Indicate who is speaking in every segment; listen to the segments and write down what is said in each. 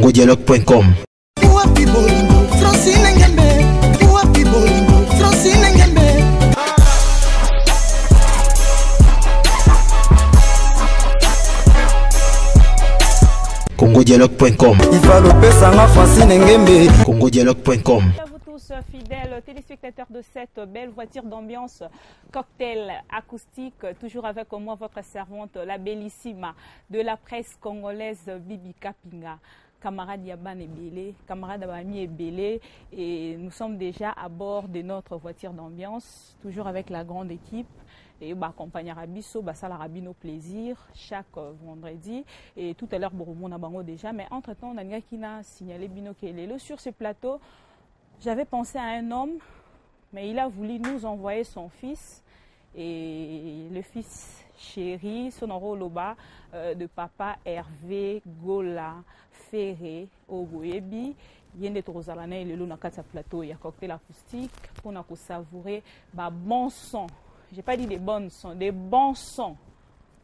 Speaker 1: congodialogue.com. congodialogue.com. congodialogue.com.
Speaker 2: Fidèles téléspectateurs de cette belle voiture d'ambiance cocktail acoustique, toujours avec moi votre servante, la bellissima de la presse congolaise, Bibi Kapinga. Camarade Yaban et Belé, camarade Abami et Belé, et nous sommes déjà à bord de notre voiture d'ambiance, toujours avec la grande équipe. Et accompagner Rabiso, ça la rabino plaisir chaque vendredi. Et tout à l'heure, on a bango déjà, mais entre-temps, on a signalé Bino Kelelo sur ce plateau. J'avais pensé à un homme, mais il a voulu nous envoyer son fils, et le fils chéri, son Loba, de papa Hervé Gola Ferré Ogoyebi. Il y a des trozalane et le na kata plateau, il y a cocktail acoustique pour nous savourer bon son. J'ai pas dit des bons sons, des bons sons.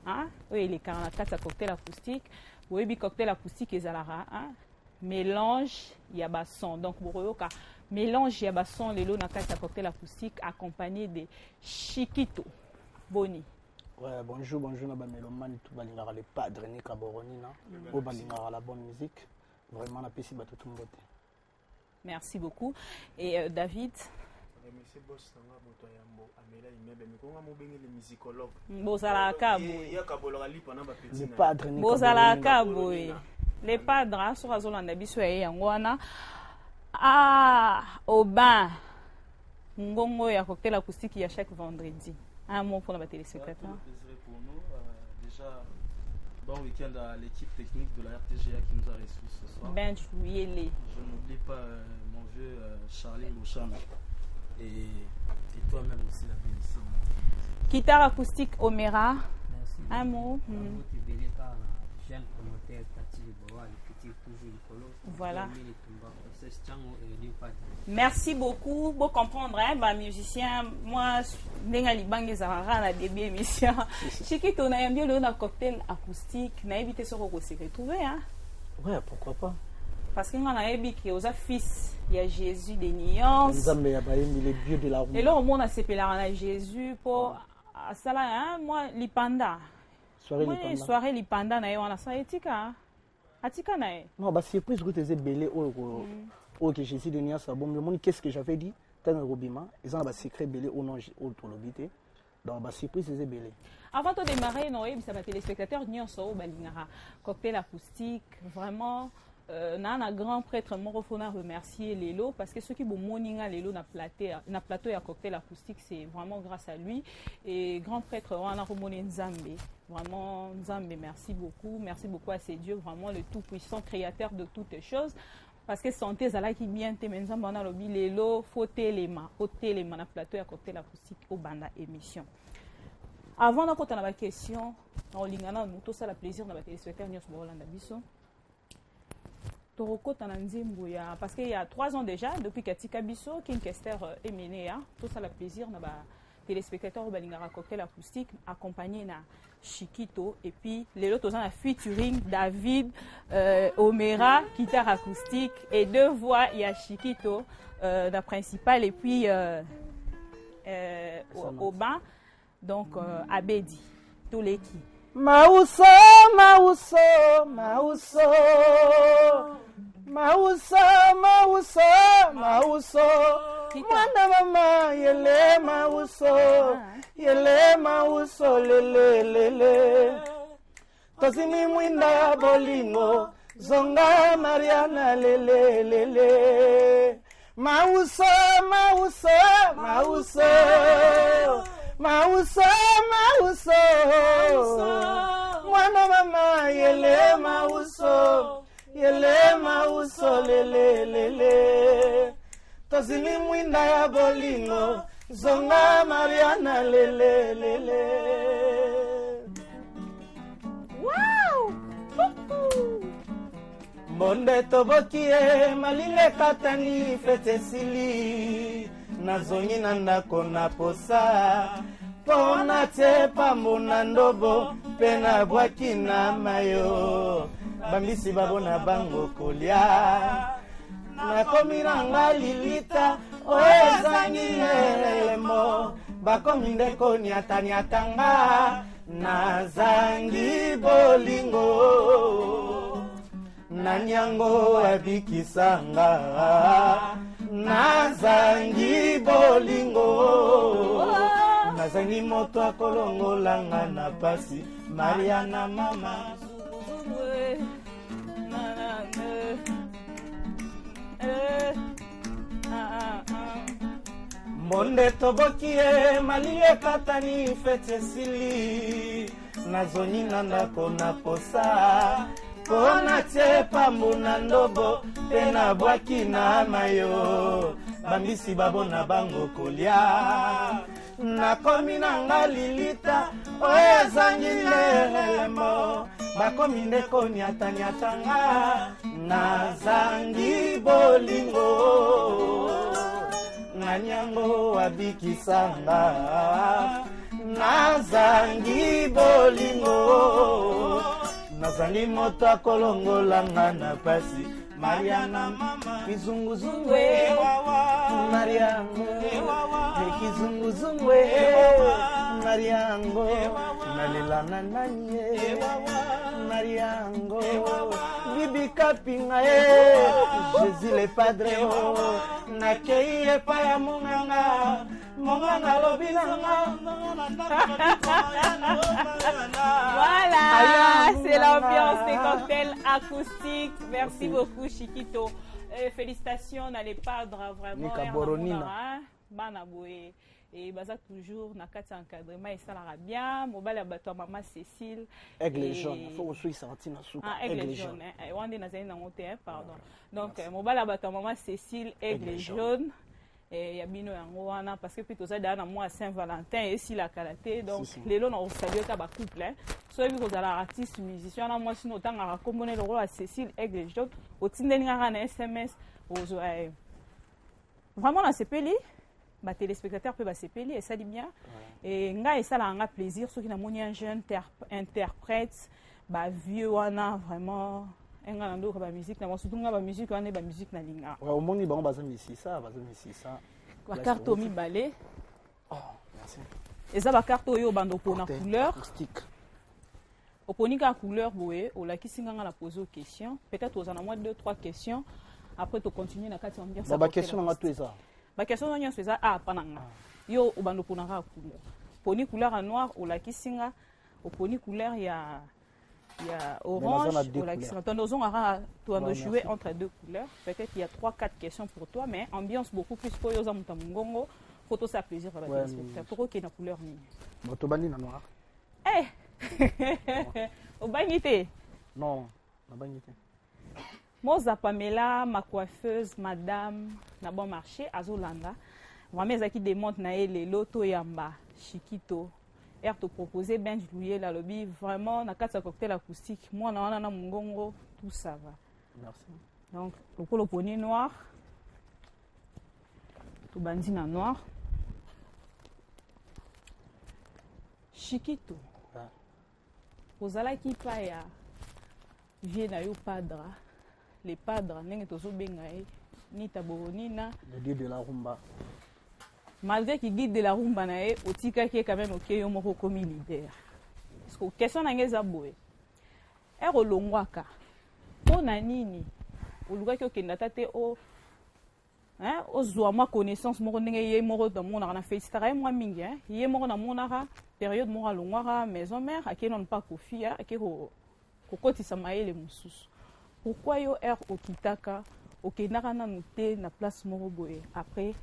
Speaker 2: Hein? Oui, les 44 cocktail acoustique. Oui, cocktail acoustique et zalara. Hein? Mélange, il y a bas son. Donc, mélange, il y a bas son, les lots na cocktail acoustique accompagné de Chiquito. Boni.
Speaker 3: Ouais, bonjour, Naba Mélomane, tout balingara les padres, ni Kaboroni, au balingara la bonne musique. Vraiment, la piste, tout le monde.
Speaker 2: Merci beaucoup. Et David? Les padres sur la zone d'Abissoye Yangwana à Aubin Ngongo et à cocktail acoustique il y a chaque vendredi. Un mot pour la téléspectateur.
Speaker 4: Déjà, bon week-end à l'équipe technique de la RTGA qui nous a reçus ce soir.
Speaker 2: Ben joué les.
Speaker 4: Je n'oublie pas mon vieux Charlie Bouchana et toi-même aussi la bellissime.
Speaker 2: Guitare acoustique Omera.
Speaker 5: Merci.
Speaker 2: Un mot. Voilà. Merci beaucoup. Pour comprendre, hein, musicien, moi, je suis un début émission. Chiquito, on a un bien le cocktail acoustique. On a évité ce qu'on s'est retrouvé.
Speaker 3: Ouais, pourquoi pas.
Speaker 2: Parce qu'on a évité aux fils, il y a Jésus des nuances.
Speaker 3: Les vieux de la rue.
Speaker 2: Et là, au monde, on a séparé Jésus pour ça, moi, l'ipanda. Soirée l'ipanda, on a ça étika. Atika nae.
Speaker 3: Non, bah surprise que tu es belé au que Jésus de Nias bon me qu'est-ce que j'avais dit tant robima ils ont un secret belé au nom au tolobité. Donc bah surprise c'est belé.
Speaker 2: Avant de démarrer non ça va téléspectateurs nyonso balingara cocktail acoustique vraiment un grand prêtre Morofona remercier Lelo parce que ceux qui bon moninga Lelo na plateau et à cocktail acoustique c'est vraiment grâce à lui et grand prêtre Wana Romone Nzambe. Vraiment, Nzambe, merci beaucoup à ces dieux, vraiment le tout-puissant créateur de toutes choses. Parce que santé, Zala qui bien te Nzambe, on a le bilelo, faut téléma, na plateau et à côté l'acoustique au banda émission. Avant de continuer la question, on lingana nous tous ça la plaisir de la téléspectateur Nyos Bolanda Biso. Toroko Tananzimbuya, parce qu'il y a 3 ans déjà, depuis Katika Biso, Kinkester est mené, tout ça la plaisir de la téléspectateur au Balingara cocktail acoustique accompagné na Chiquito et puis les autres ont un featuring David Omera guitare acoustique et 2 voix il y a Chiquito la principale et puis Oba donc Abedi tous les qui
Speaker 3: Mauso Mwana mama yele mauso lele Tosimi mwinda bolingo zonga Mariana lele Mauso Mwana mama yele mauso lele Tosimi mwinda ya bolingo zonga Mariana lele
Speaker 2: Wow!
Speaker 3: Monde tobokie maline katani fete sili nazongi na ndako na posa pona te pambo na ndobo pena bwaki na mayo bambisi babona bango kolia nakomi nanga lilita oyo ezangi elemo bakomi ndeko niataniatanga nazangi bolingo nani yango abikisanga nazangi bolingo nazangi moto akolongolanga na pasi Mariana mama monde tobokie mali ekatani fete sili nazoni na ndako na posa pona tie pambu na ndobo pe na bwaki na mayo bambisi babona bango kolia nakomi nanga lilita oyo ezangi lelemo bakomi ndeko niataniatanga nazangi bolingo nani yango abikisanga nazangi bolingo nazangi moto akolongolanga na pasi Mariana mama kizunguzungu Mariango kizunguzungu Mariango nalilana nanye Mariango bibi kapinga Jésus le padre nakei epa ya monganga lobinanga.
Speaker 2: Voilà, c'est l'ambiance des cocktails acoustiques. Merci beaucoup Chiquito. Félicitations, n'allez pas vraiment. Et baza toujours na kati encadrement et ça la bien mobile abato maman Cécile
Speaker 3: aigle jaune faut aussi sortir na souka
Speaker 2: aigle jaune wande na zali na moté pardon donc mobile abato maman Cécile aigle jaune et ya bino yango wana parce que plutôt ça dans mois Saint-Valentin et si la karaté donc les lots on salue ka ba couple so bi ko za artiste musicien na moi sino tanga ka kombone le rôle à Cécile aigle jaune au tindeni nga na SMS ozo vraiment na sepeli ba téléspectateurs peuvent s'appeler et ça dit bien et nga et ça la un plaisir ceux qui n'a moni un jeune interprète ba vieux wana vraiment nga ndo ba musique na surtout nga ba musique wana ba musique na linga
Speaker 3: ouais au moni bango baza misisa
Speaker 2: ba carte mi balé
Speaker 3: oh merci
Speaker 2: et ça ba carte yo bando pona couleur
Speaker 3: acoustique
Speaker 2: oponika couleur boé o la kisinga nga la poser question peut-être aux en a moins 2-3 questions après tu continuer na kati on dire ça
Speaker 3: ba question nga tout ça
Speaker 2: ba question nyonso eza pananga yo obando ponaka couleur poni couleur noir ou la kisinga oponi couleur ya orange ou la kisinga tondozon tu jouer entre deux couleurs peut-être il y a 3-4 questions pour toi mais ambiance beaucoup plus pour yo za mutangongo photo ça plaisir à la téléspectateur pourquoi qu'il y a une couleur ni
Speaker 3: moto bandi na noir
Speaker 2: obanité
Speaker 3: non na banité
Speaker 2: Moza Pamela, ma coiffeuse, madame, na bon marché, Azolanda. Vraiment, ils qui démontent na les loto yamba, Chiquito. Et te proposer ben du louer la lobby. Vraiment, na quatre cocktail acoustique. Moi, on a mungongo, tout ça va.
Speaker 3: Merci.
Speaker 2: Donc, le col poni noir, tout bandina noir. Chiquito. Ozala qui paya, vient na yo padra. Les padres n'engagent toujours bien ni taboronina
Speaker 3: le dieu de la rumba
Speaker 2: malgré qu'il guide de la rumba nae otika qui est quand même ok yo moko komi leader parce que question na ngeza boye ero longwaka pona nini oluka ki okenda tate o ozwa mwa connaissance moko ndenge ye moko tomonaka na felicitaka ye mwa mingi ye moko namonaka période moko alongwaka maison mère akenon pas kofia ake kokotisa mayele mosusu. Pourquoi yo okitaka okendaka na noté na place moko boye après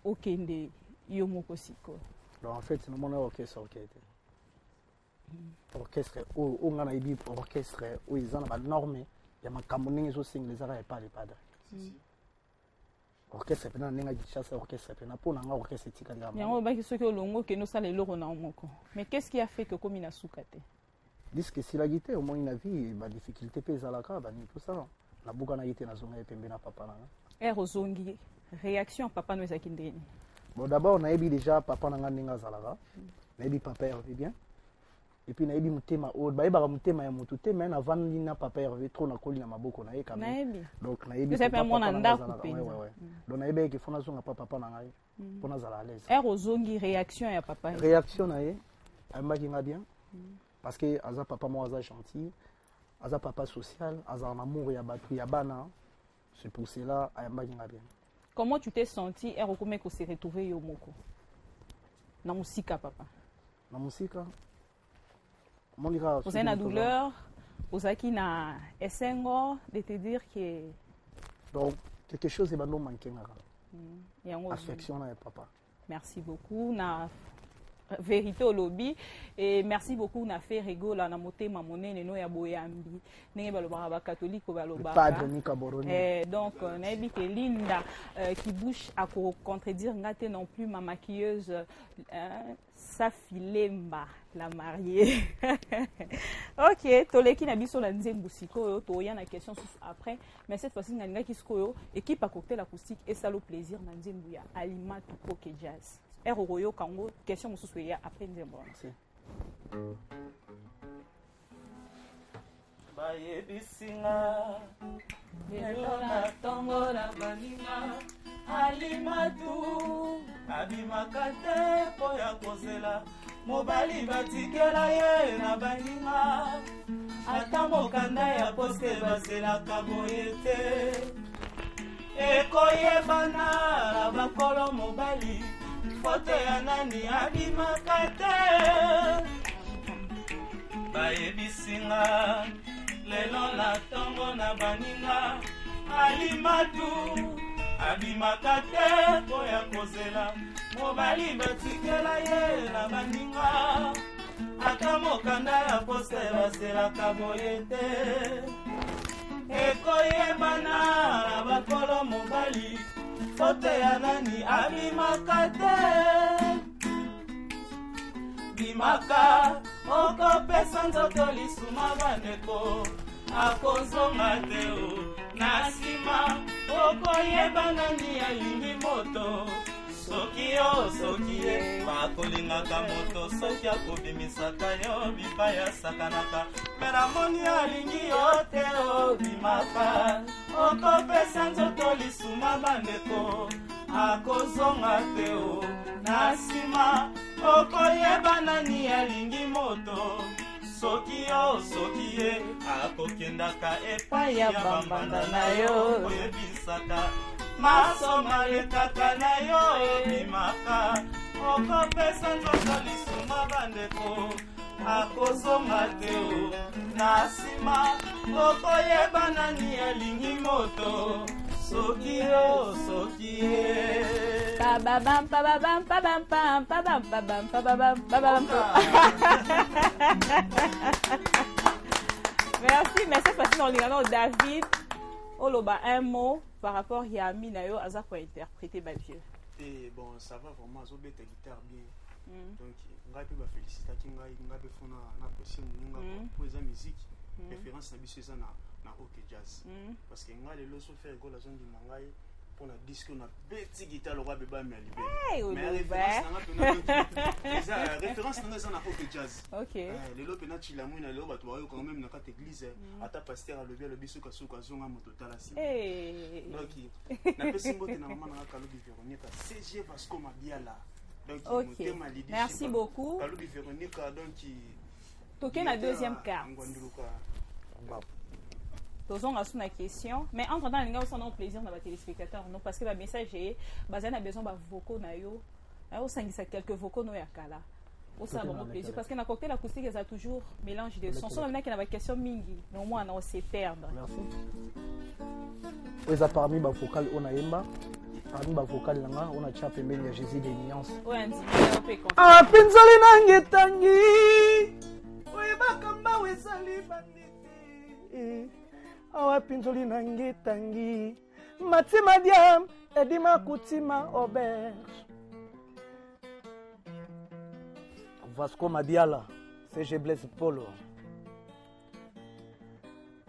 Speaker 2: okende yo moko siko.
Speaker 3: En fait nous mon orchestre on nga na ibi orchestre où ils ont ba norme ya makambo ndenge zo sing les ara pas les padres. Orchestre pena nenga gichasa orchestre pena pona nga orchestre tika ngama.
Speaker 2: Yango ba ki soki olongo ke no sala eloko na moko. Mais qu'est-ce qui a fait que comme ina sukate?
Speaker 3: Disque si la guitare au moins une vie ba difficulté pesa la ka ba ni tout ça na buka na yite na zonga epembe na papa na
Speaker 2: rozongi réaction papa no ezaki ndeni
Speaker 3: bon d'abord on a déjà papa na nga ninga zalaka na bi papa revient bien et puis nayebi mutema o bayebaka mutema ya mutu te mais na vandi na papa Hervé trop na koli na maboko na ye quand même donc nayebi
Speaker 2: c'est pas mon anda coupé
Speaker 3: donc nayebi ke fona zonga papa na ngai pona za la l'aise
Speaker 2: ozongi réaction ya papa
Speaker 3: réaction na ye ayembaki nga bien parce que aza papa mo aza gentil aza papa social aza en amour ya batu ya bana c'est pour cela ayembaki nga bien.
Speaker 2: Comment tu t'es senti erokome ko se retrouver yo moko na musika papa
Speaker 3: na musika
Speaker 2: vous avez une douleur, vous avez une essengo de te dire que
Speaker 3: donc quelque chose est maintenant manqué affection na papa.
Speaker 2: Merci beaucoup na vérité au lobby et merci beaucoup na fait rigolo na motema monene no ya boyambi ndenge balobaka ba catholique balobaka
Speaker 3: padre Nika Boroni
Speaker 2: donc nayebi ke Linda qui bouche à contredire ngate non plus ma maquilleuse Safilemba la mariée. Ok, toleki na biso la nzembo sikoyo toya na question après mais cette fois-ci ngalinga kisikoyo équipe à cocktail acoustique et ça le plaisir na nzembo ya Alimatu Poké Jazz. Royo Kango, question mosusu ya après nzembo.
Speaker 4: Bayebisinga lelo na tongo na baninga Alimatu abimaka te po ya kozela mobali batikela ye na baninga ata mokanda ya poste bazelaka boye te ekoyebana na bakolo mobali foto ya nani abimaka te bayebisinga lelo na tongo na baninga Alimatu abimaka te po ya kozela mobali batikela ye na baninga ata mokanda ya poste bazelaka boye te ekoyebana na bakolo mobali foto ya nani abimaka te bimaka okopesa nzoto lisuma bandeko akozonga te o na nsima okoyeba nani alingi moto soki ye bakolingaka moto soki akobimisaka yo bipaya sakanaka me namoni alingi yo te o bimaka okopesa nzoto lisuma bandeko akozonga te o na nsima okoyeba nani alingi moto soki ye akokendaka epai ya bambanda na yo oyebisaka masoma lekaka na yo ebimaka okopesa nzoto lisuma bandeko akozonga te o na nsima okoyeba nani alingi moto soki ye
Speaker 2: Babam babam babam pam babam babam babam babam. Merci, mais cette fois-ci dans l'Iran, David Oloba un mot par rapport à Yami Nayo Aza pour interpréter Bavieux.
Speaker 5: Et bon, ça va vraiment, ça ta guitare bien. Donc, on va féliciter on va faire na possible pour la musique. Référence na biso ça na OK Jazz. Parce que on a les leçons faire go la zone du mangai. Pour la disque on a petit guitare le roi beba mais référence dans na OK Jazz.
Speaker 2: OK.
Speaker 5: Les lots pena chilamu na lo bato bayo quand même na carte église ata pasteur a levé le biso kasuka zonga moto talasi. Donc na pesi mbote na mama na Kalubi Véronica CG Vasco Mabiala. Donc
Speaker 2: merci beaucoup.
Speaker 5: Kalubi Véronica donc
Speaker 2: toqué la deuxième carte. Posons la question, mais entre temps, les gens ont plaisir dans les téléspectateurs, non parce que le message est, on a besoin de vocaux nayo, on a quelques vocaux no yakala. On a vraiment plaisir parce que dans cocktail acoustique, il y a toujours mélange de sons. Sauf qu'il y a une question mingi, mais au moins on sait perdre.
Speaker 3: Merci. Oui, parmi les vocales, on a Emma. Parmi les vocales, on a Tchapé Mbeni, Jésus des nuances.
Speaker 2: Oui, on dit,
Speaker 3: ah, pinzali nange tangi. Oui, bakamba we sali banditi. Awa pinzoli nange tangi matima diam edima kutima auberge Vasco Mabiala CG Blaise Polo.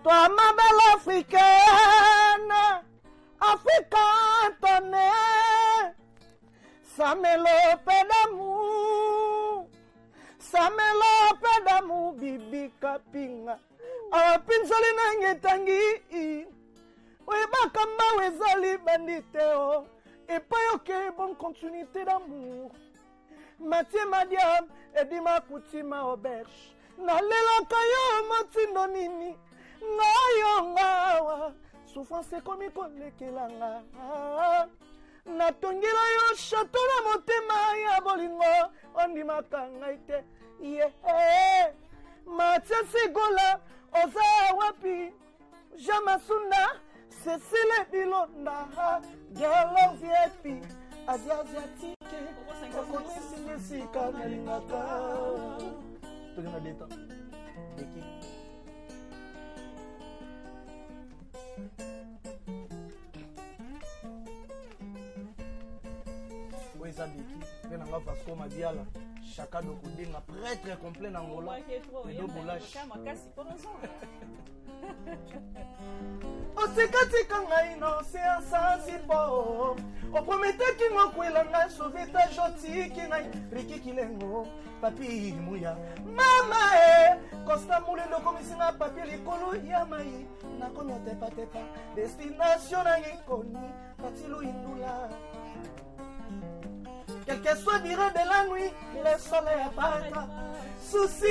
Speaker 3: Toi ma belle africaine africaine tonne ça me le d'amour Samelo pedamu bibi kapinga apinzoli nange tangi oyebakamba wezali banditeo epayoke bonne continuité d'amour Mathieu Madia edima kutima auberge nalelaka yo motindo nini ngayo ngawa souffrance ekomi kolekelanga natongela yo chateau na motema ya bolingo ondimaka ngai te Mathieu Sigola oza wapi Jamasunda Cécile Bilonda Gelo Viepi Asiatique Okomesingesika nalingaka tolina deta Beki Weza Beki venanga Vasco Madiala Chaka Dokodinga prêtre complet na Angola et do boulash Osekatika ngai no seansa sipo Oprometaki mokwela ngai soveta jotiki ngai Riki Kilengo papi muya Mama Costa Mulendo komisinga papi likolo ya mai Nakomi tepa destination na ngikoni Katilu indula Quel que soit durée de la nuit, le soleil apparaîtra. Souci,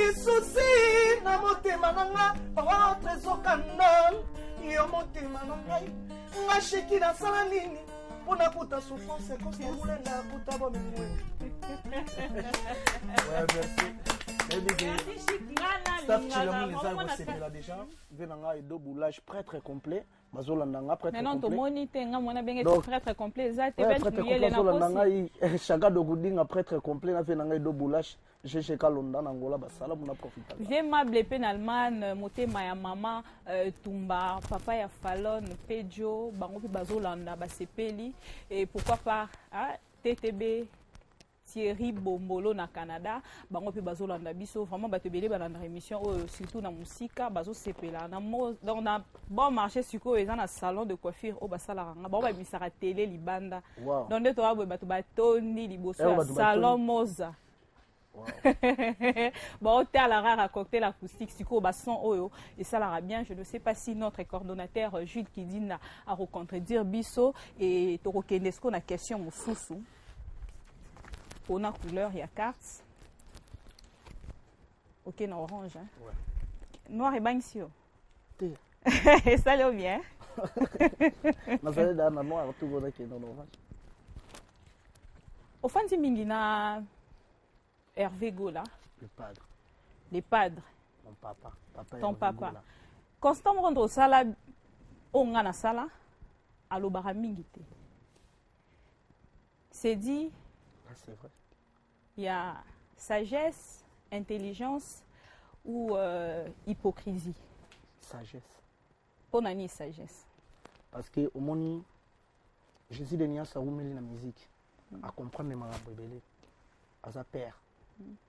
Speaker 3: na motema nanga, par trésor canol, yo motema nanga, nga shiki na sala nini, pona kuta souffrance, kosta mule na kuta bo mimwe. Ouais, merci. Staff Chilamou les a c'est là déjà. Venanga et do boulage prêtre complet. Mazolandanga prêtre complet.
Speaker 2: Maintenant to monite nga mona benge prêtre complet za te
Speaker 3: prêtre complet na Chaka Dokodinga prêtre complet na venanga et do boulage. J'ai Kalonda na Angola basala mona profita.
Speaker 2: J'aimable penalman motema ya mama Tumba papa ya Fallon Pejo bango pe bazolanda basepeli et pourquoi pas TTB Thierry Bombolo na Canada bango pe bazolanda biso vraiment bato belé balanda émission surtout na musika bazo sepela na donc na bon marché suko eza na salon de coiffure o basala ranga bango ba misara télé libanda donc ndeto abo bato batoni liboso salon Moza. Wow. Bon, à la rare cocktail acoustique, suko basson oyo et ça l'ara bien. Je ne sais pas si notre coordonnateur Jules Kidine a recontredire biso et toro kendesko na question mususu. On a couleur, il y a carte. Ok, na orange. Hein? Ouais. Noir et bang sio. Ça l'est bien. Au fond, c'est mingina Hervé Gola.
Speaker 3: Le padre.
Speaker 2: Les padres.
Speaker 3: Mon papa.
Speaker 2: Ton papa. Gola. Constant rendre sala, on a na sala, alo baramingite. C'est dit.
Speaker 3: C'est vrai.
Speaker 2: Il y a sagesse, intelligence ou hypocrisie.
Speaker 3: Sagesse.
Speaker 2: Pour nani sagesse.
Speaker 3: Parce que au monde, Jésus de Nia Saoumeli la musique, à comprendre les marabouts belés, à sa père,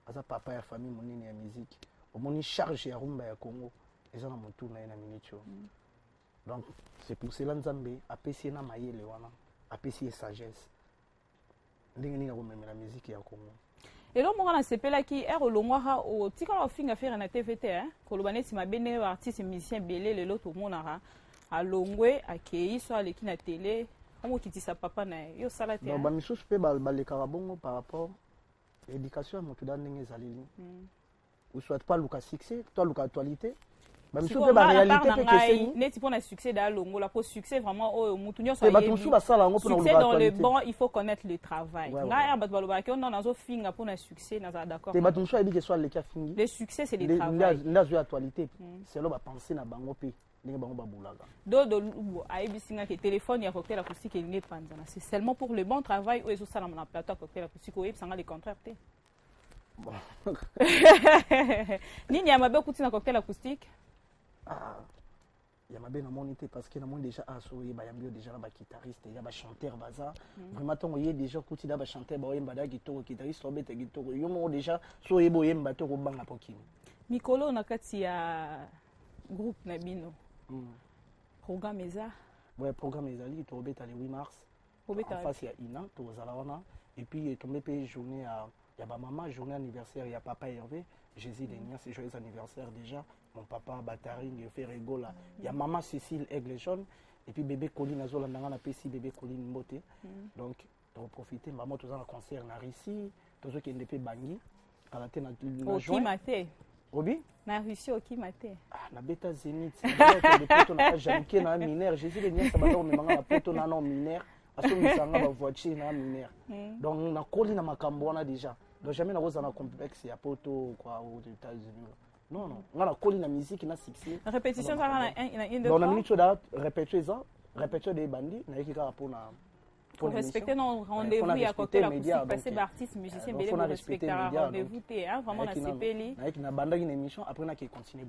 Speaker 3: à sa papa et la famille monine la musique. Au monde charge ya rumba ya Congo, ils ont mon tour na une minute. Donc c'est pour cela Nzambe a payé na maïe le wana, a payé sagesse. Ndenge na rumba la musique ya Congo.
Speaker 2: Et là, on a sepela qui est au longwa au tika au finga faire na TVT hein. Kolobane si ma bene artiste musicien belé le lot au monara à longwe à kei soit les qui na télé. On qui dit sa papa na yo salate.
Speaker 3: Non ba miso pe ba le karabongo par rapport l'éducation à mon tout ndenge zalili. Ou soit pas luka succès, toi luka actualité. Même si la réalité peut que
Speaker 2: n'est pas un succès dans l'ongo la pour succès vraiment au mutunyo
Speaker 3: ça
Speaker 2: succès dans le bon il faut connaître le travail nga ba baloba que on a zo finga pour un succès na d'accord
Speaker 3: te batunyo ça dit que soit le cas fingi
Speaker 2: le succès c'est le travail
Speaker 3: la zo actualité c'est là ba penser na bango pe ndenge bango ba bulaga
Speaker 2: do aibi singa que téléphone ya cocktail acoustique il n'est pas c'est seulement pour le bon travail ou ezo sala na plateau cocktail acoustique ou sanga le contraire te nini ya mabe kuti na cocktail acoustique.
Speaker 3: Il y a ma belle monité parce que nous déjà assuré bayambio déjà là guitariste il y a ba chanteur baza vraiment ton y déjà kuti da ba chanteur ba yemba da guitare guitariste obete guitare yo mo déjà so yebo yemba to ko banga pokini
Speaker 2: mikolo na kati ya groupe na bino programme eza
Speaker 3: programme ezali to obeta le 8 mars en face ya ina to zala wana et puis tombé pe journée à Il y a ma maman, journée anniversaire, il y a papa Hervé, Jésus Denia, c'est joyeux anniversaire déjà. Mon papa Batarine, il fait rigola. Il y a maman Cécile Aigle Jaune, et puis bébé Colline Azola Nangana Pessi, bébé Colline Mbote. Donc, pour profiter, maman, tous en concert na Russie, tous ceux qui ont été bannis.
Speaker 2: Au Kimate.
Speaker 3: Obi?
Speaker 2: Na Russie, au Kimate.
Speaker 3: Ah, na Beta Zénith. Na Janké, na mineur. Jésus Denia, ça va dans mes mangas, na poto na non mineur. Aso misanga ba voiture na mineur. Donc, na Colline na makambo na déjà. Donc, jamais na rose na complexe ya poto quoi aux États-Unis. Non, non. On a collé la musique, on a succès.
Speaker 2: Répétition, ça va une de
Speaker 3: on a mis ça, répétition des bandits, on a écrit
Speaker 2: pour respecter nos rendez-vous, il y a côté la musique, passer d'artistes, musiciens, mais il faut respecter un rendez-vous, vraiment la CPLI.
Speaker 3: On a bandé une émission, après on a continué.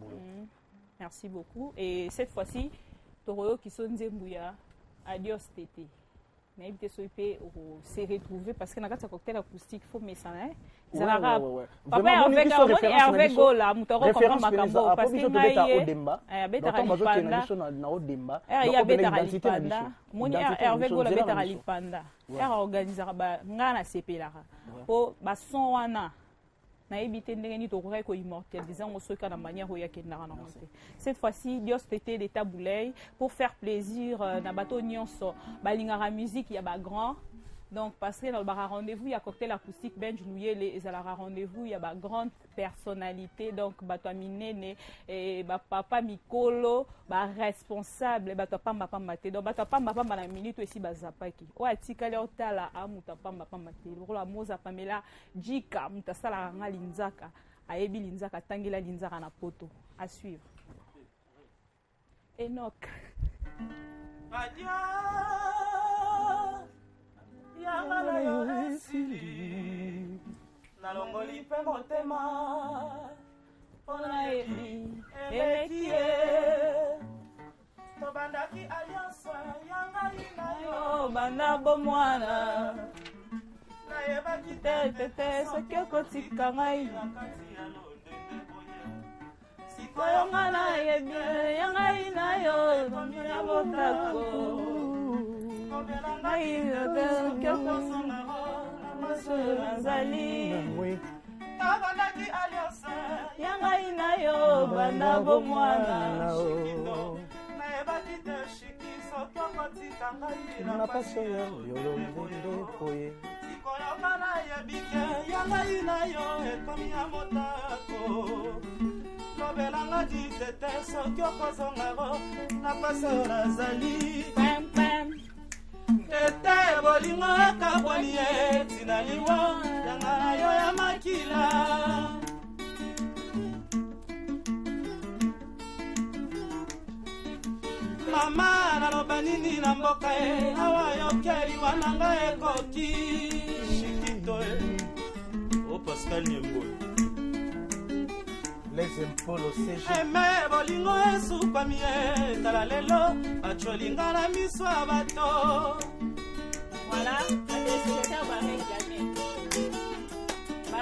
Speaker 2: Merci beaucoup. Et cette fois-ci, Toro qui sont Nzembouya, adios Tété. Mais il s'est retrouvé parce que dans un cocktail acoustique, il faut mettre ça. Papa Hervé Gola, Moutaro comme Makambo, parce qu'il y a Betaralipanda. Il y a Betaralipanda. Mon Hervé Gola Betaralipanda. Il organise Ngana Sepelara. Pour Bassoana. Cette fois-ci, Dios Tété de Taboulay pour faire plaisir na bateau nyonso balingara musique il y a grand donc parce que dans le bar rendez-vous il y a cocktail acoustique benj loué les à rendez-vous il y a grande personnalité donc bato minene et papa Mikolo ba responsable bato pamba pamba te donc bato pamba pamba na minute aussi bazapaki o atika le otala amuta pamba pamba te lokola moza pamela jika mutasala nga linzaka ayebi linzaka tangela linzaka na poto à suivre. Enoch
Speaker 4: yangala yo esili nalongoli mpe motema mpona yebi eleki ye tobandaki alliance yangai na yo
Speaker 2: banda bomwana
Speaker 4: nayebaki
Speaker 2: te soki okotika ngai
Speaker 4: na kati ya londenge boye
Speaker 2: sikoyo nga nayebi yangai na yo tomina botako
Speaker 4: tabandaki alliance
Speaker 2: yangai na yo banda bomwana
Speaker 4: nayebaki te shiki soki okotika ngai
Speaker 3: na paso yolonde poye
Speaker 4: sikoyo nga nayebi ke yangai na yo ekomi ya motako lobelanga ditete soki okozongaro na paso nazali tete bolingo ekabwani ye tina liwo yanga na yo ya makila mama naloba nini na mboka ye awa yokeli wana nga ekoki shikito e o Pascal Nyemboy
Speaker 3: les impôts CG
Speaker 4: eme bolingo esukami ye tala lelo bacolinga na miso ya bato.
Speaker 2: Voilà,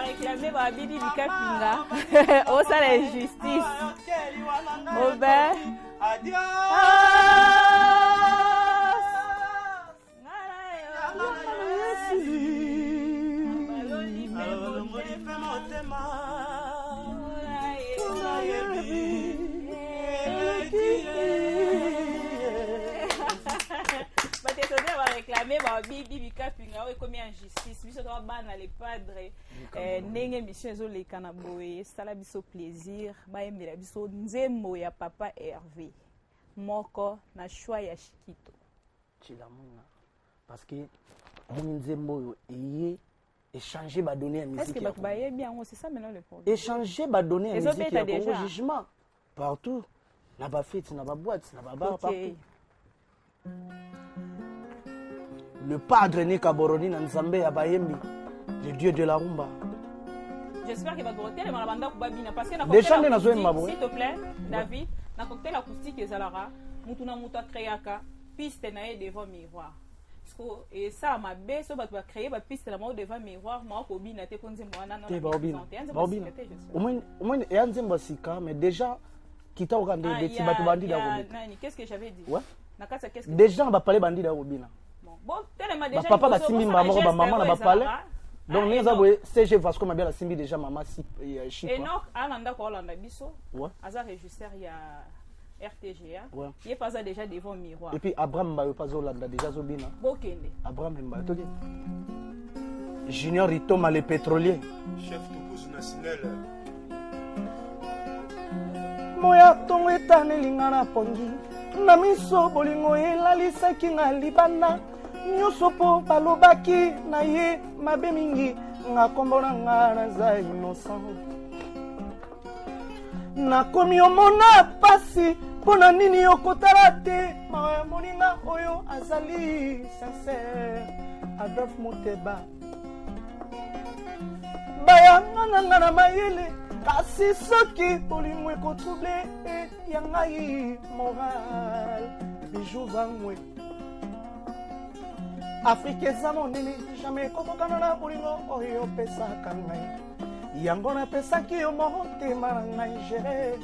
Speaker 2: réclamer ma bidi bikapinga. Oh, ça la justice. Oh ben. Réclamer bibi bikapinga comme injustice biso to bana les padres ndenge mission ezoleka na boye sala biso plaisir bayembela biso nzembo ya papa Hervé moko na choix ya Shikito
Speaker 3: chilamuna parce que mon nzembo eye échanger ba donner à musique.
Speaker 2: Est-ce que baye bien c'est ça maintenant le problème.
Speaker 3: Échanger ba donner à musique au jugement partout na ba fête na ba boîte na ba bar partout. Le padre Nika Boroni Nzambe Abayembi, le dieu de la rumba.
Speaker 2: J'espère qu'il va broter les malabanda Babina parce que s'il te plaît, David, na cocktail acoustique et Zalara, Mutuna Muta Kreyaka, piste nae devant miroir. Et ça m'a baissé, va créer ma piste la mort devant miroir, moi au bina te konze mwana na.
Speaker 3: Au moins et Nzemba sika mais déjà kita okande des tibatu bandi da Robina.
Speaker 2: Qu'est-ce que j'avais dit?
Speaker 3: Ouais.
Speaker 2: Déjà
Speaker 3: on va parler bandi da Robina.
Speaker 2: Bon, tellement déjà
Speaker 3: papa basimbi maman ba maman na ba parler Donc les aboué CG Vasco m'a bien la simbi déjà maman si chip.
Speaker 2: Et non, Alanda ko Alanda biso.
Speaker 3: Ouais.
Speaker 2: Aza régisseur il y a RTGA.
Speaker 3: Ouais.
Speaker 2: Il est pas déjà devant miroir.
Speaker 3: Et puis Abraham Mbayo pas Olanda déjà Zobina.
Speaker 2: Bokende.
Speaker 3: Abraham Mbayo toki. Junior Itoma les pétroliers.
Speaker 5: Chef Toulouse national.
Speaker 3: Moya tongo etane lingana pongi. Na miso bolingo elalisaki nga libana. Nyonso po balobaki na ye mabe mingi nga kombo na nga naza innocent. Nakomi omona pasi mpo na nini okotala te mawa moninga oyo azali sincere Adolphe Muteba bayanga na nga na mayele kasi soki bolingo ekotrouble ya ngai moral bijou vangwe Afrique eza monene jamais ekokokana na bolingo oyo opesaka ngai yango napesaki yo motema na ngai gere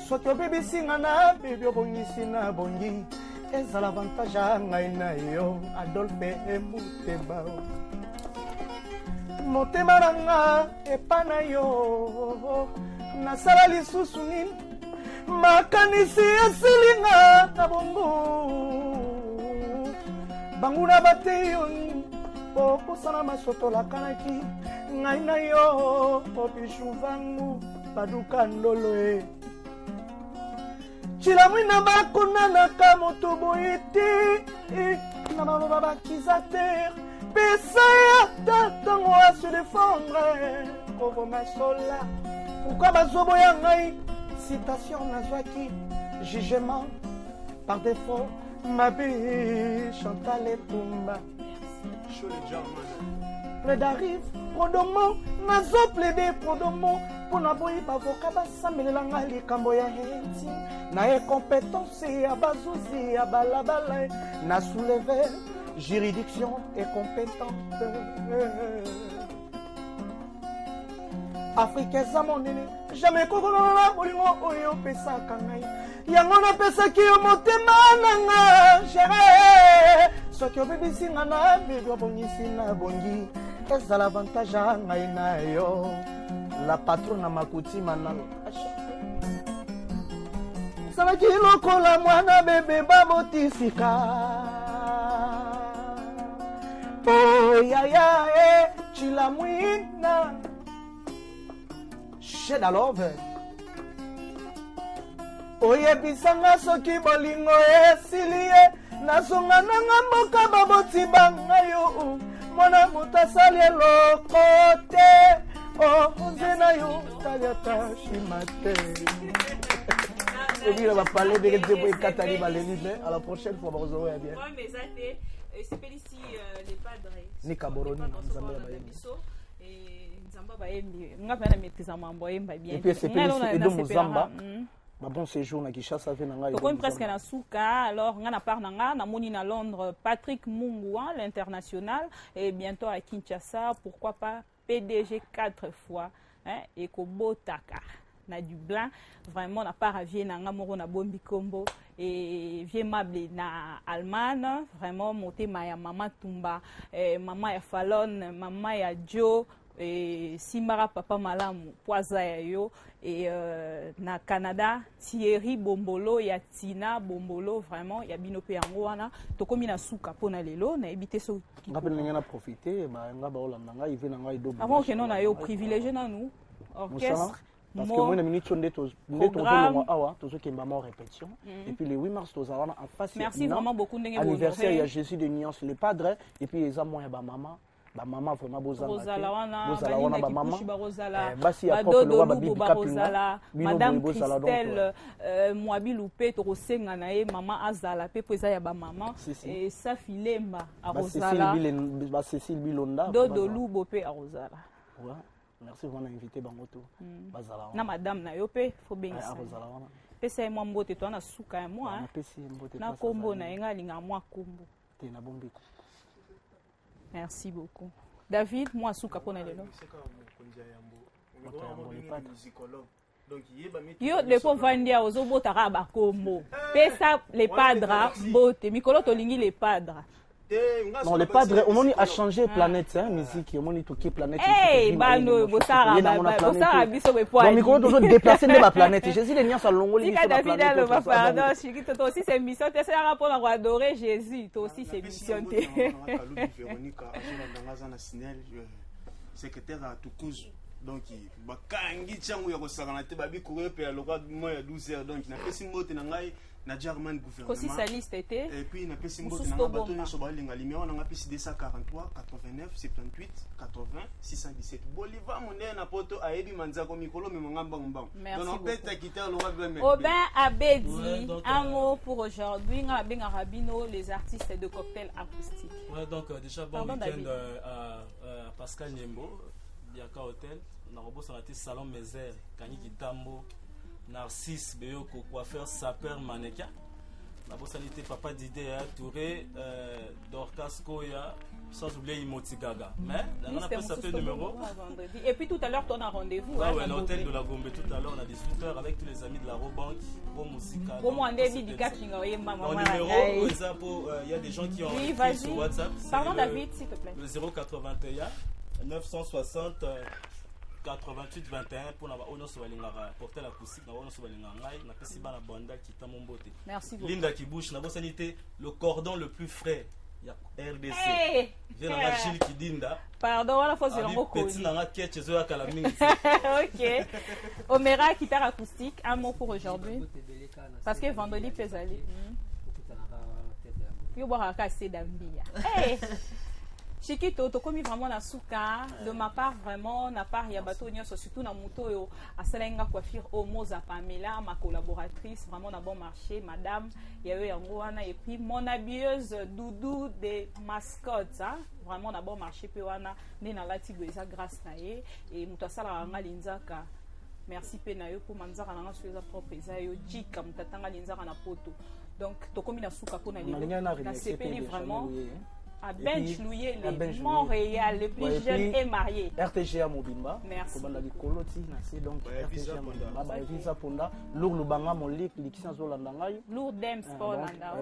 Speaker 3: soki obebisi nga na bebi obongisi na bongi ezala avantage ya ngai na yo Adolphe Muteba motema na nga epa na yo nasala lisusu nini makanisi esili nga na bongo banguna bate yo po kosana masoto lakanaki ngai na yo obishu vangu baduka ndolo e chilamwina bakonanaka moto boye te na bamama bakizatere pesa ya tatango a se défendre kovoma sola pourquoi bazoboya ngai citation nazwaki jugement par défaut mabe Chantal Etumba
Speaker 5: Show le German.
Speaker 3: Près d'arrive Prodomo nazo plaide Prodomo pona boyi bavoka basambelela nga likambo ya heti na incompétence ya bazuzi ya balabala na soulever juridiction et compétente Afrique eza monene jamais kokolona bolingo oyo pesaka ngai yango napesaki yo motema na nga gere soki obebisi nga na bebi obongisi na bongi ezala avantage ya ngai na yo la patron na makuti manalo ezalaki lokola mwana bebe babotisika oyaya chilamwina Shedalove oyebisanga soki bolingo esili ye nazonga nanga mboka baboti banga yo mwana moto asali eloko te oze na yo taliata shima te ebila bapale ndenge nzembo ekatali baleli me à la prochaine fois bakozoya bien ni kaboroni nzambe ya bayembi
Speaker 2: Et
Speaker 3: puis c'est de Mozamba. Bon séjour na Kinshasa fait nanga.
Speaker 2: Comme presque na souka alors nga na part nanga na moni na Londres Patrick Mungu l'international et bientôt à Kinshasa pourquoi pas PDG 4 fois hein et Kobotaka na du blanc vraiment na part à vie nanga moro na bombi kombo et vie mable na Allemagne vraiment monter ma maman Tumba maman ya Fallon maman ya Joe et Simara papa malamu poaza ya yo et na Canada Thierry Bombolo ya Tina Bombolo vraiment ya binope yango wana tokomi na suka pona lelo na ebité so
Speaker 3: ngape na profiter ba nga ba olanda nga ive na nga ido
Speaker 2: avant que non na yo privilégié na nous orchestre
Speaker 3: parce que moi na minute ndeto longo awa tozo kemba ma répétition et puis le 8 mars toza wana en face
Speaker 2: merci vraiment beaucoup ndenge
Speaker 3: anniversaire ya Jésus de Nuance le padre et puis eza moi ya ba maman ba maman vraiment bozala
Speaker 2: ba maman
Speaker 3: basi ya
Speaker 2: dodo babibi kapinga madame Christelle Mwabi Loupé to kosenga na ye maman azala pe po eza ya ba maman et Safilemba arozala
Speaker 3: ba Cécile Bilonda
Speaker 2: dodo Lubo pe arozala
Speaker 3: ouais merci vraiment invité bangoto bazala
Speaker 2: na madame na yo pe fo bengisa
Speaker 3: arozala wana
Speaker 2: pesa moi mbote to na suka ya moi na kombo na yenga linga moi kombo
Speaker 3: te na bombi.
Speaker 2: Merci beaucoup. David, moi, souka pona lelo. Yo le po vandia ozobo taraba kombo. Pesa les padres bote. Mikolo to lingi les padres.
Speaker 3: Non, le padre, au moins, a changé planète, hein, musique. Au moins, il toque planète.
Speaker 2: Eh, Bano, Bossara, Bisso, mais
Speaker 3: pas. Donc, il faut déplacer de la planète. Jésus, les niens sont longs.
Speaker 2: Si David a le pardon, toi aussi, c'est mission. Tu sais, rapport à adorer Jésus. Toi aussi, c'est mission.
Speaker 5: Secrétaire à Toukouz. Donc, bakangi tchangu ya kosakana te babi courir pe aloka moi ya 12h donc na pesi mbote na ngai na German gouvernement
Speaker 2: aussi sa liste était
Speaker 5: et puis na pesi mbote na bato na so balinga limero na pesi 243 89 78 80 617 Bolivar monene na poto ayebi manzako mikolo me ngamba mbang donc peta quitter le roi bien
Speaker 2: Aubin Abedi un mot pour aujourd'hui nga benga rabino les artistes de cocktail acoustique.
Speaker 6: Ouais donc déjà bon week-end à Pascal Nyembo Yaka Hotel, na robot santé salon Mézère, Kani Kitambo, Narcisse Beyoko, coiffeur, sapeur, mannequin. La bossalité Papa Didé Touré, Dorcas Koya, sans oublier Imoti Gaga. Mais on a pris ça fait numéro.
Speaker 2: Et puis tout à l'heure, on a rendez-vous.
Speaker 6: Ah ouais, l'hôtel de la Gombe tout à l'heure, on a 18h avec tous les amis de la Robank, pour musique.
Speaker 2: Pour moi, on est dédicace, numéro,
Speaker 6: il y a des gens qui ont
Speaker 2: écrit
Speaker 6: sur WhatsApp.
Speaker 2: Pardon David, s'il te plaît.
Speaker 6: Le 081 960 88 21 pour porter la coussique
Speaker 2: merci beaucoup.
Speaker 6: Linda Kibouche, le cordon le plus frais. Il y a RDC. Viens Gilles Kidinda.
Speaker 2: Pardon, voilà, faut se ok. Omera, guitare acoustique, un mot pour aujourd'hui. Parce que vendredi, peut aller. Yo boire casser d'ambia. Chiquito, tu commis vraiment la souka. De ma part, vraiment, na part Yabato, surtout na moto, à Selenga Coiffure, Omoza Pamela, ma collaboratrice, vraiment na bon marché, madame, Yaouana, et puis mon habilleuse Doudou des mascottes, hein? Vraiment na bon marché, Péwana, Nena Latigoeza, grâce na ye, et Moutasala Linzaka. Merci Penayo pour Manzara na sur sa propre Esayo, Jika, Moutatanga Linzara na poto. Donc, tu commis la souka pour na libre. Vraiment. À Bench Louis, les Montréal, les plus jeunes et mariés.
Speaker 3: RTGA Mobimba.
Speaker 2: Merci.
Speaker 3: Donc, RTGA Mobimba, Visa Ponda, Lourd Lubanga, mon lit, l'Ixien Zolandangaï.
Speaker 2: Lourd Dems,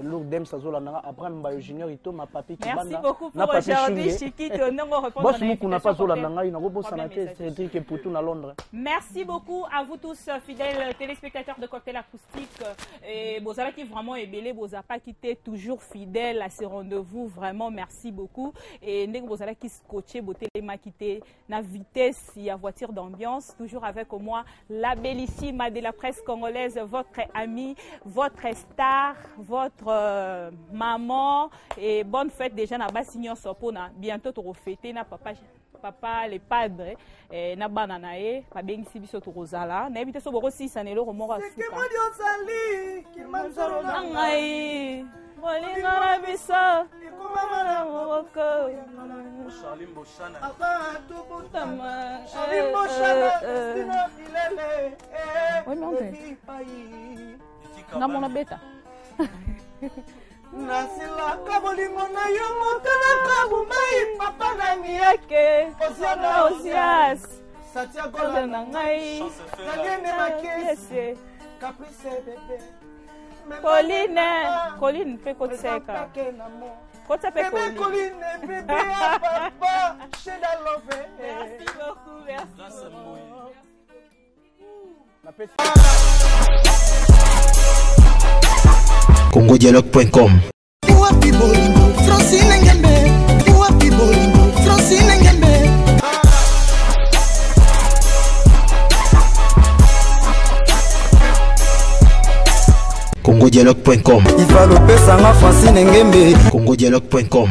Speaker 3: Lourd Dems Zolandanga, après Mbayo Junior, Ito, ma papi qui
Speaker 2: merci beaucoup pour aujourd'hui, Chiquito. Non, on répond à
Speaker 3: n'a pas Zolandangaï, n'a pas Sanaté, Cédric et Poutou à Londres.
Speaker 2: Merci beaucoup à vous tous, fidèles téléspectateurs de Cocktail Acoustique. Et Bozala qui vraiment est belé, Boza pas quitté, toujours fidèle à ce rendez-vous. Vraiment, merci beaucoup. Et Ndeng Bozala qui scotché, beauté les maquité, na vitesse, il y a voiture d'ambiance, toujours avec moi, la bellissime de la presse congolaise, votre amie, votre star, votre maman. Et bonne fête déjà, na Bassignon Sopona. Bientôt, tu refêter, na papa les padres na bananae pa bengisi biso to rozala na ebite so boko 6 anelo ko moko asuka
Speaker 3: Kemodi osali kimanzaro na
Speaker 2: ngai bolinga na biso ikumama na moko
Speaker 6: Charline Bochana
Speaker 3: aba to
Speaker 2: botama
Speaker 3: Charline Bochana stino bilele
Speaker 2: oui non na mona beta
Speaker 3: Nasila kabolingo na yo mokana kabumai papa na miyake
Speaker 2: Osiana Osias
Speaker 3: Satia gola
Speaker 2: na ngai
Speaker 3: Nagene makesi
Speaker 2: Caprice bébé Colline pe kotseka Kotsa pe
Speaker 3: Colline bébé papa Sheda love
Speaker 2: Merci beaucoup merci
Speaker 1: congodialogue.com congodialogue.com
Speaker 7: congodialogue.com